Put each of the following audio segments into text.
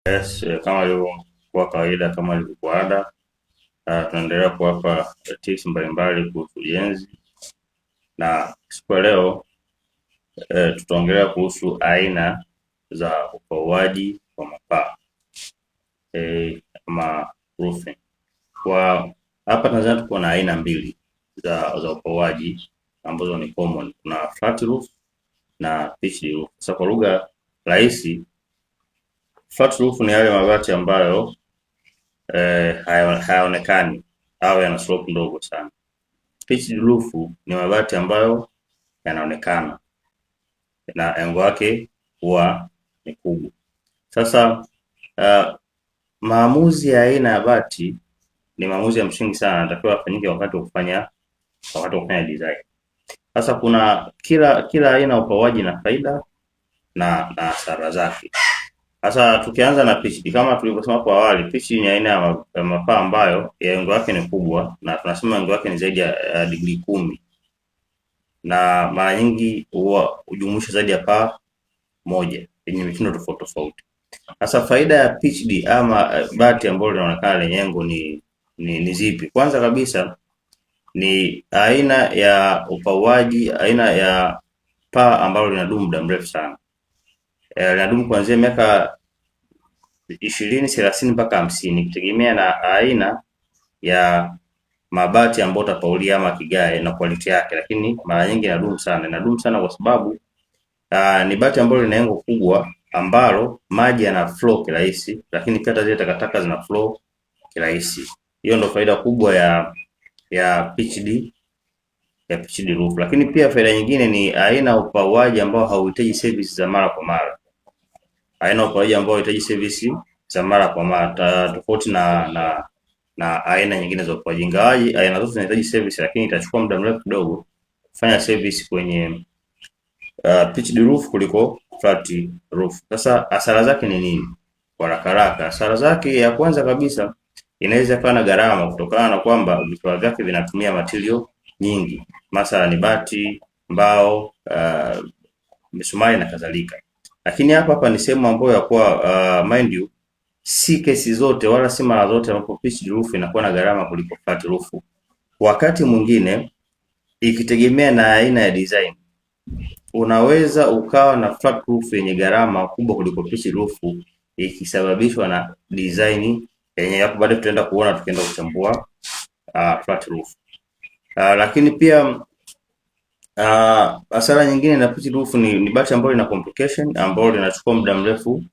Yes, kama ilivyokuwa kawaida, kama ilivyokuwa ada, tunaendelea kuwapa tips mbalimbali kuhusu ujenzi, na siku ya leo tutaongelea kuhusu aina za upauaji wa mapaa ama roofing. Kwa hapa Tanzania tuko na aina mbili za upauaji ambazo ni common. Kuna flat roof na pitched roof. Sasa kwa lugha rahisi, flat roof ni yale mabati ambayo hayaonekani au yana slope ndogo sana. Pitched roof ni mabati ambayo yanaonekana na engo yake huwa ni kubwa. Sasa maamuzi ya aina ya bati ni maamuzi ya msingi sana, yanatakiwa afanyike wakati wa kufanya design. Sasa kuna kila aina ya upauaji na faida na hasara zake. Sasa tukianza na pitched, kama tulivyosema kwa awali, pitched ni aina ya mapaa ambayo engo yake ni kubwa, na tunasema engo yake ni zaidi ya degree 10, na mara nyingi huwa hujumuisha zaidi ya paa moja yenye mitindo tofauti tofauti. Sasa faida ya pitched ama bati ambalo linaonekana lenye engo ni zipi? Kwanza kabisa ni aina ya upauaji, aina ya paa ambalo linadumu muda mrefu sana. Linadumu kuanzia miaka 20, 30 mpaka 50, kutegemea na aina ya mabati ambayo utapaulia ama kigae na quality yake, lakini mara nyingi inadumu sana kwa sababu ni bati ambalo lina engo kubwa ambalo maji yana flow kirahisi, lakini pia zile takataka zina flow kirahisi. Hiyo ndio faida kubwa ya pitched roof. Lakini pia faida nyingine ni aina upauaji ambao hauhitaji service za mara kwa mara. Aina upauaji ambao hauhitaji service za mara kwa mara, tofauti na aina nyingine za upauaji. Ingawaje aina zote zinahitaji service, lakini itachukua muda mrefu kidogo kufanya service kwenye pitched roof kuliko flat roof. Sasa hasara zake ni nini? Kwa haraka, hasara zake, ya kwanza kabisa, inaweza kuwa na gharama kutokana na kwamba vifaa vyake vinatumia material nyingi, mathalan ni bati, mbao, misumari na kadhalika. Lakini hapa ni sehemu ambayo ya kuwa mind you, si kesi zote wala si mara zote ambapo pitched roof inakuwa na gharama kuliko flat roof. Wakati mwingine ikitegemea na aina ya design, unaweza ukawa na flat roof yenye gharama kubwa kuliko pitched roof ikisababishwa na design yenye. Hapo baadaye tutaenda kuona tukienda kuchambua flat roof. Lakini pia hasara nyingine na pitched roof ni bati ambayo ina complication, ambayo linachukua muda mrefu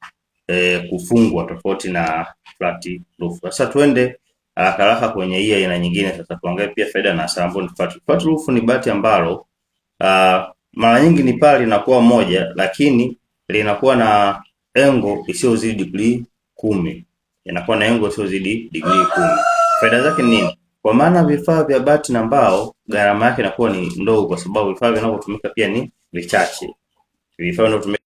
kufungwa, tofauti na flat roof. Sasa tuende haraka kwenye hii aina nyingine. Sasa tuangalie pia faida na hasara ambayo ni flat roof. Ni bati ambalo mara nyingi ni paa linakuwa moja, lakini linakuwa na engo isiyozidi degree 10. Inakuwa na engo isiyozidi degree 10. Faida zake ni nini? Kwa maana vifaa vya bati na mbao gharama yake inakuwa ni ndogo, kwa sababu vifaa vinavyotumika pia ni vichache. Vifaa vinavyotumika